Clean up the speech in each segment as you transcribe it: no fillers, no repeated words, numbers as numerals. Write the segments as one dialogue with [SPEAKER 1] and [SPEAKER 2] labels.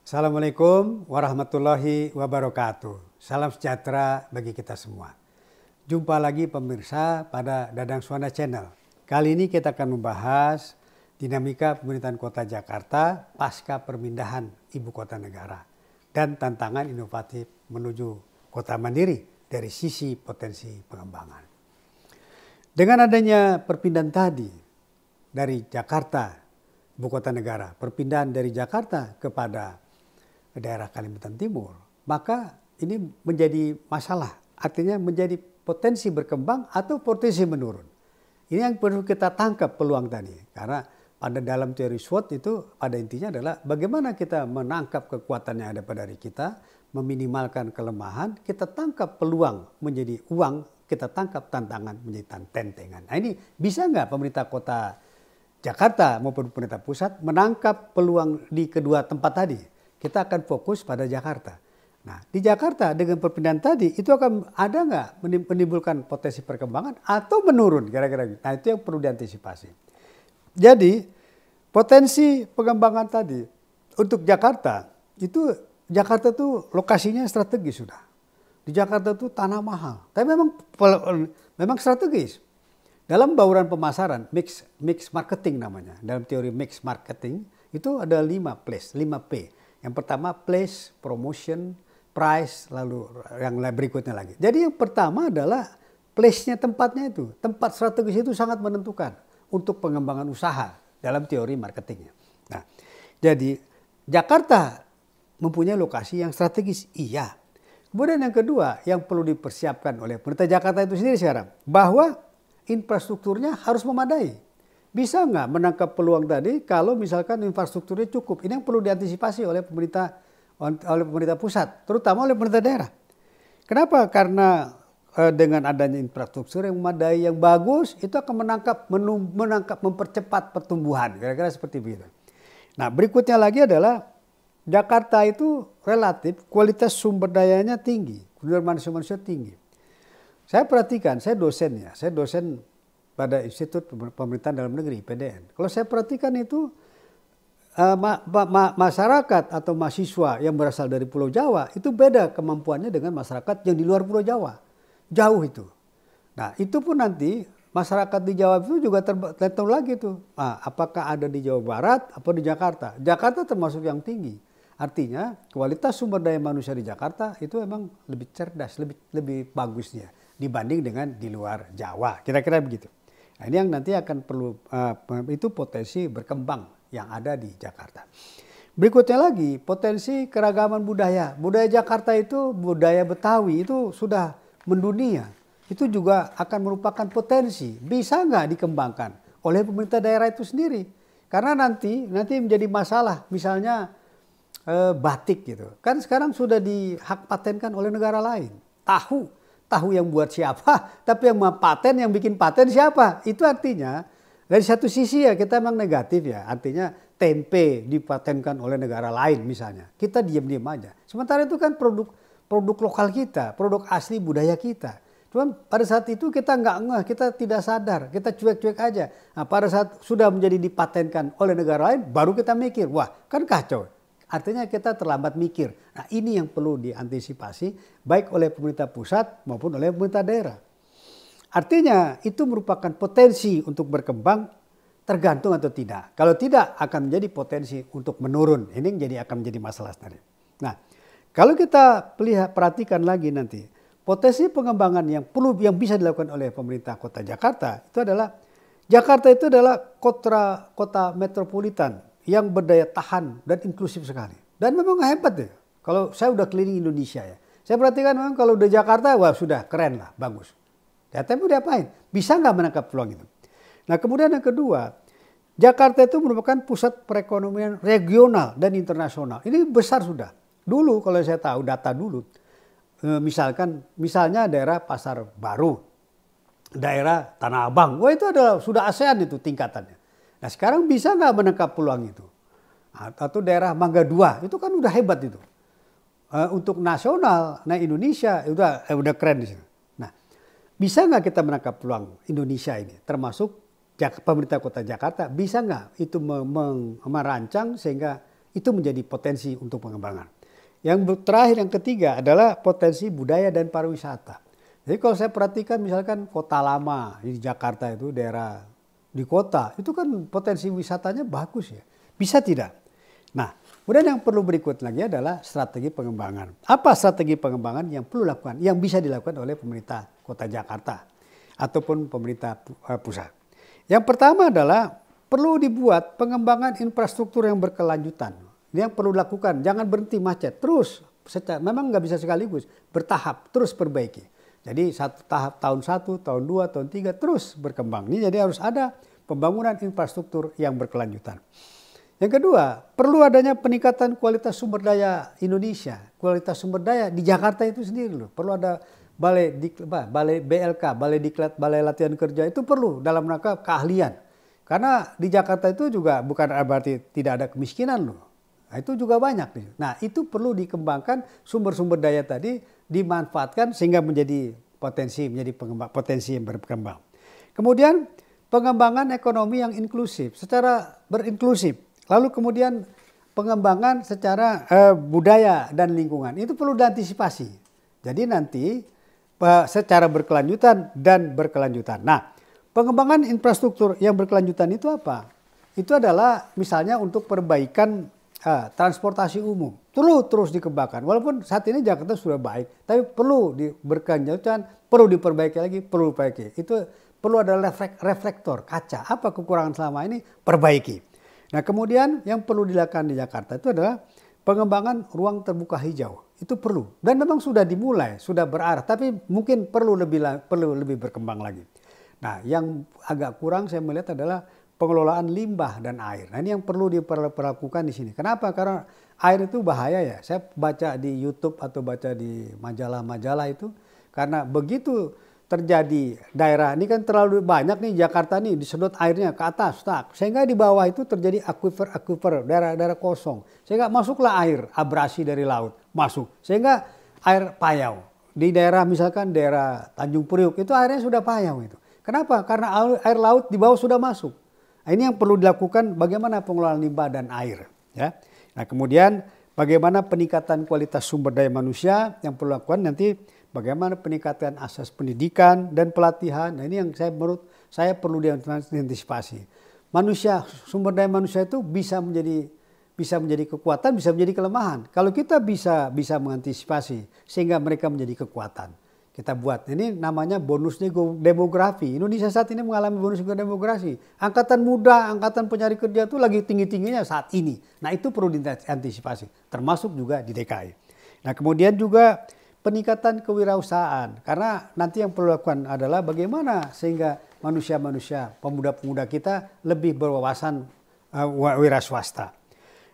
[SPEAKER 1] Assalamualaikum warahmatullahi wabarakatuh. Salam sejahtera bagi kita semua. Jumpa lagi pemirsa pada Dadang Suwana Channel. Kali ini kita akan membahas dinamika pemerintahan kota Jakarta pasca perpindahan ibu kota negara dan tantangan inovatif menuju kota mandiri dari sisi potensi pengembangan. Dengan adanya perpindahan tadi dari Jakarta, ibu kota negara, perpindahan dari Jakarta kepada daerah Kalimantan Timur, maka ini menjadi masalah, artinya menjadi potensi berkembang atau potensi menurun. Ini yang perlu kita tangkap peluang tadi, karena pada dalam teori SWOT itu pada intinya adalah bagaimana kita menangkap kekuatan yang ada pada diri kita, meminimalkan kelemahan, kita tangkap peluang menjadi uang, kita tangkap tantangan menjadi tantangan. Nah ini bisa nggak pemerintah kota Jakarta maupun pemerintah pusat menangkap peluang di kedua tempat tadi? Kita akan fokus pada Jakarta. Nah, di Jakarta dengan perpindahan tadi itu akan ada nggak menimbulkan potensi perkembangan atau menurun kira-kira gitu. Nah, itu yang perlu diantisipasi. Jadi, potensi pengembangan tadi untuk Jakarta itu lokasinya strategis sudah. Di Jakarta itu tanah mahal, tapi memang strategis. Dalam bauran pemasaran, mix marketing namanya. Dalam teori mix marketing itu ada 5P. Yang pertama place, promotion, price, lalu yang berikutnya lagi. Jadi yang pertama adalah place-nya, tempatnya itu. Tempat strategis itu sangat menentukan untuk pengembangan usaha dalam teori marketingnya. Nah, jadi Jakarta mempunyai lokasi yang strategis, iya. Kemudian yang kedua yang perlu dipersiapkan oleh pemerintah Jakarta itu sendiri sekarang, bahwa infrastrukturnya harus memadai. Bisa nggak menangkap peluang tadi kalau misalkan infrastrukturnya cukup? Ini yang perlu diantisipasi oleh pemerintah pusat, terutama oleh pemerintah daerah. Kenapa? Karena dengan adanya infrastruktur yang memadai, yang bagus, itu akan mempercepat pertumbuhan. Kira-kira seperti begitu. Nah, berikutnya lagi adalah Jakarta itu relatif kualitas sumber dayanya tinggi, sumber manusia tinggi. Saya perhatikan, saya dosen pada Institut Pemerintahan Dalam Negeri, PDN. Kalau saya perhatikan itu masyarakat atau mahasiswa yang berasal dari Pulau Jawa itu beda kemampuannya dengan masyarakat yang di luar Pulau Jawa. Jauh itu. Nah itu pun nanti masyarakat di Jawa itu juga tertentu lagi tuh. Nah, apakah ada di Jawa Barat atau di Jakarta? Jakarta termasuk yang tinggi. Artinya kualitas sumber daya manusia di Jakarta itu memang lebih cerdas, lebih bagusnya dibanding dengan di luar Jawa. Kira-kira begitu. Nah, ini yang nanti akan perlu itu potensi berkembang yang ada di Jakarta. Berikutnya lagi potensi keragaman budaya. Budaya Jakarta itu budaya Betawi itu sudah mendunia. Itu juga akan merupakan potensi. Bisa nggak dikembangkan oleh pemerintah daerah itu sendiri? Karena nanti menjadi masalah. Misalnya batik gitu. Kan sekarang sudah dihak patenkan oleh negara lain. Tahu yang buat siapa, tapi yang paten, yang bikin paten siapa? Itu artinya dari satu sisi ya kita memang negatif ya. Artinya tempe dipatenkan oleh negara lain misalnya. Kita diam-diam aja. Sementara itu kan produk lokal kita, produk asli budaya kita. Cuman pada saat itu kita nggak ngeh, kita tidak sadar, kita cuek-cuek aja. Nah, pada saat sudah menjadi dipatenkan oleh negara lain, baru kita mikir, wah kan kacau. Artinya kita terlambat mikir. Nah ini yang perlu diantisipasi baik oleh pemerintah pusat maupun oleh pemerintah daerah. Artinya itu merupakan potensi untuk berkembang tergantung atau tidak. Kalau tidak akan menjadi potensi untuk menurun. Ini akan menjadi masalah tadi. Nah kalau kita perhatikan lagi nanti potensi pengembangan yang bisa dilakukan oleh pemerintah kota Jakarta itu adalah Jakarta itu adalah kota metropolitan yang berdaya tahan dan inklusif sekali. Dan memang hebat ya. Kalau saya udah keliling Indonesia ya. Saya perhatikan memang kalau udah Jakarta, wah sudah keren lah, bagus. Ya, tapi udah apain? Bisa nggak menangkap peluang itu? Nah kemudian yang kedua, Jakarta itu merupakan pusat perekonomian regional dan internasional. Ini besar sudah. Dulu kalau saya tahu data dulu, misalnya daerah Pasar Baru, daerah Tanah Abang, wah itu sudah ASEAN itu tingkatannya. Nah sekarang bisa nggak menangkap peluang itu? Atau daerah Mangga II, itu kan udah hebat itu. Untuk nasional, nah Indonesia udah keren di sini. Nah bisa nggak kita menangkap peluang Indonesia ini? Termasuk pemerintah kota Jakarta, bisa nggak itu merancang sehingga Itu menjadi potensi untuk pengembangan. Yang terakhir, yang ketiga adalah potensi budaya dan pariwisata. Jadi kalau saya perhatikan misalkan kota lama di Jakarta itu, daerah di kota, itu kan potensi wisatanya bagus ya. Bisa tidak? Nah, kemudian yang perlu berikut lagi adalah strategi pengembangan. Apa strategi pengembangan yang perlu dilakukan, yang bisa dilakukan oleh pemerintah kota Jakarta ataupun pemerintah pusat? Yang pertama adalah perlu dibuat pengembangan infrastruktur yang berkelanjutan. Ini yang perlu dilakukan, jangan berhenti macet, terus memang nggak bisa sekaligus, bertahap, terus perbaiki. Jadi satu tahap tahun 1, tahun 2, tahun 3 terus berkembang. Ini jadi harus ada pembangunan infrastruktur yang berkelanjutan. Yang kedua, perlu adanya peningkatan kualitas sumber daya Indonesia. Kualitas sumber daya di Jakarta itu sendiri loh. Perlu ada balai BLK, balai diklat, balai latihan kerja itu perlu dalam rangka keahlian. Karena di Jakarta itu juga bukan berarti tidak ada kemiskinan loh. Nah, itu juga banyak. Nah, itu perlu dikembangkan sumber-sumber daya tadi dimanfaatkan sehingga menjadi potensi yang berkembang. Kemudian pengembangan ekonomi yang inklusif, secara berinklusif. Lalu kemudian pengembangan secara budaya dan lingkungan. Itu perlu diantisipasi. Jadi nanti secara berkelanjutan dan berkelanjutan. Nah, pengembangan infrastruktur yang berkelanjutan itu apa? Itu adalah misalnya untuk perbaikan transportasi umum. Terus dikembangkan. Walaupun saat ini Jakarta sudah baik, tapi perlu berkelanjutan, perlu diperbaiki lagi, perlu diperbaiki. Itu perlu ada reflektor, kaca. Apa kekurangan selama ini? Perbaiki. Nah, kemudian yang perlu dilakukan di Jakarta itu adalah pengembangan ruang terbuka hijau. Itu perlu. Dan memang sudah dimulai, sudah berarah, tapi mungkin perlu lebih berkembang lagi. Nah, yang agak kurang saya melihat adalah pengelolaan limbah dan air. Nah, ini yang perlu diperlakukan di sini. Kenapa? Karena air itu bahaya ya. Saya baca di YouTube atau baca di majalah-majalah itu, karena begitu terjadi daerah ini kan terlalu banyak nih Jakarta nih disedot airnya ke atas, sehingga di bawah itu terjadi akuifer, daerah-daerah kosong, sehingga masuklah air abrasi dari laut masuk, sehingga air payau di daerah misalkan daerah Tanjung Priuk itu airnya sudah payau itu. Kenapa? Karena air laut di bawah sudah masuk. Nah, ini yang perlu dilakukan, bagaimana pengelolaan limbah dan air. Ya. Nah, kemudian bagaimana peningkatan kualitas sumber daya manusia yang perlu dilakukan nanti, bagaimana peningkatan akses pendidikan dan pelatihan. Nah, ini yang menurut saya perlu diantisipasi. Sumber daya manusia itu bisa menjadi kekuatan, bisa menjadi kelemahan. Kalau kita bisa mengantisipasi sehingga mereka menjadi kekuatan. Kita buat. Ini namanya bonus demografi. Indonesia saat ini mengalami bonus demografi. Angkatan muda, angkatan pencari kerja itu lagi tinggi-tingginya saat ini. Nah, itu perlu diantisipasi. Termasuk juga di DKI. Nah, kemudian juga peningkatan kewirausahaan. Karena nanti yang perlu dilakukan adalah bagaimana sehingga manusia-manusia, pemuda-pemuda kita lebih berwawasan wira swasta.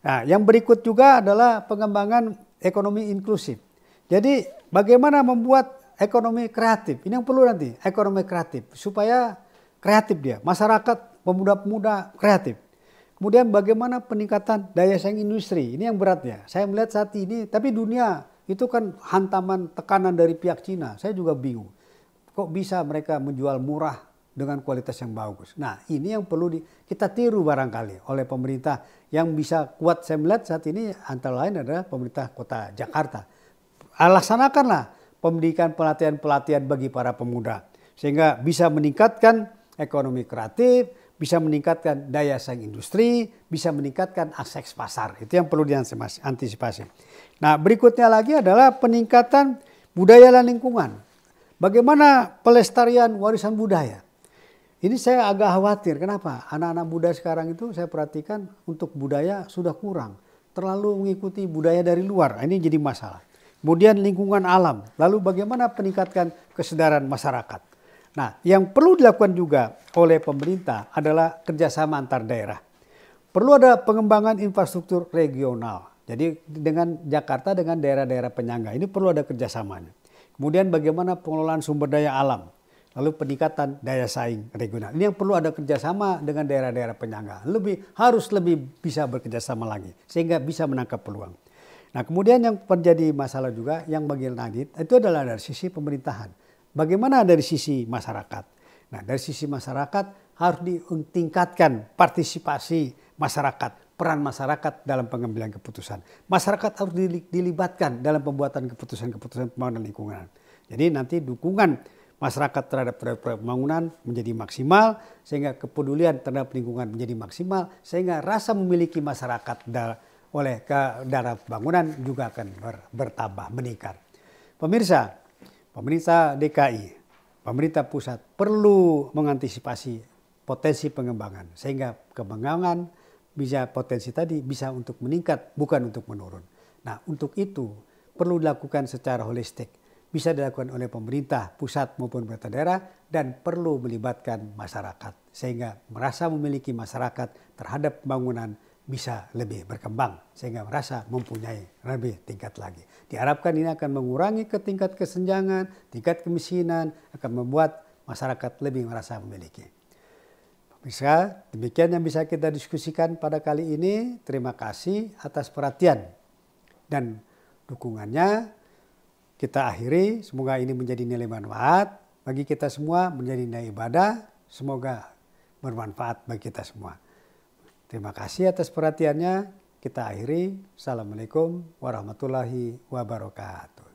[SPEAKER 1] Nah, yang berikut juga adalah pengembangan ekonomi inklusif. Jadi bagaimana membuat ekonomi kreatif, ini yang perlu nanti, ekonomi kreatif, supaya kreatif dia, masyarakat, pemuda-pemuda kreatif. Kemudian bagaimana peningkatan daya saing industri, ini yang beratnya. Saya melihat saat ini, tapi dunia itu kan hantaman tekanan dari pihak Cina, saya juga bingung. Kok bisa mereka menjual murah dengan kualitas yang bagus. Nah, ini yang perlu kita tiru barangkali oleh pemerintah yang bisa kuat. Saya melihat saat ini antara lain adalah pemerintah kota Jakarta. Laksanakanlah pendidikan pelatihan bagi para pemuda sehingga bisa meningkatkan ekonomi kreatif, bisa meningkatkan daya saing industri, bisa meningkatkan akses pasar. Itu yang perlu diantisipasi. Nah, berikutnya lagi adalah peningkatan budaya dan lingkungan. Bagaimana pelestarian warisan budaya? Ini saya agak khawatir. Kenapa? Anak-anak muda sekarang itu saya perhatikan untuk budaya sudah kurang. Terlalu mengikuti budaya dari luar. Ini jadi masalah. Kemudian lingkungan alam. Lalu bagaimana peningkatkan kesadaran masyarakat. Nah, yang perlu dilakukan juga oleh pemerintah adalah kerjasama antar daerah. Perlu ada pengembangan infrastruktur regional. Jadi dengan Jakarta dengan daerah-daerah penyangga ini perlu ada kerjasamanya. Kemudian bagaimana pengelolaan sumber daya alam. Lalu peningkatan daya saing regional. Ini yang perlu ada kerjasama dengan daerah-daerah penyangga. Harus lebih bisa bekerjasama lagi. Sehingga bisa menangkap peluang. Nah, kemudian yang terjadi masalah juga yang bagian lanjut itu adalah dari sisi pemerintahan. Bagaimana dari sisi masyarakat? Nah, dari sisi masyarakat harus ditingkatkan partisipasi masyarakat, peran masyarakat dalam pengambilan keputusan. Masyarakat harus dilibatkan dalam pembuatan keputusan pembangunan lingkungan. Jadi nanti dukungan masyarakat terhadap proyek pembangunan menjadi maksimal, sehingga kepedulian terhadap lingkungan menjadi maksimal, sehingga rasa memiliki masyarakat oleh dalam pembangunan juga akan bertambah, meningkat. Pemirsa, pemerintah DKI, pemerintah pusat perlu mengantisipasi potensi pengembangan, sehingga pengembangan potensi tadi bisa untuk meningkat, bukan untuk menurun. Nah, untuk itu perlu dilakukan secara holistik. Bisa dilakukan oleh pemerintah pusat maupun pemerintah daerah, dan perlu melibatkan masyarakat. Sehingga merasa memiliki masyarakat terhadap pembangunan bisa lebih berkembang. Sehingga merasa mempunyai lebih tingkat lagi. Diharapkan ini akan mengurangi tingkat kesenjangan, tingkat kemiskinan, akan membuat masyarakat lebih merasa memiliki. Pemirsa, demikian yang bisa kita diskusikan pada kali ini. Terima kasih atas perhatian dan dukungannya. Kita akhiri, semoga ini menjadi nilai manfaat bagi kita semua, menjadi nilai ibadah. Semoga bermanfaat bagi kita semua. Terima kasih atas perhatiannya. Kita akhiri. Assalamualaikum warahmatullahi wabarakatuh.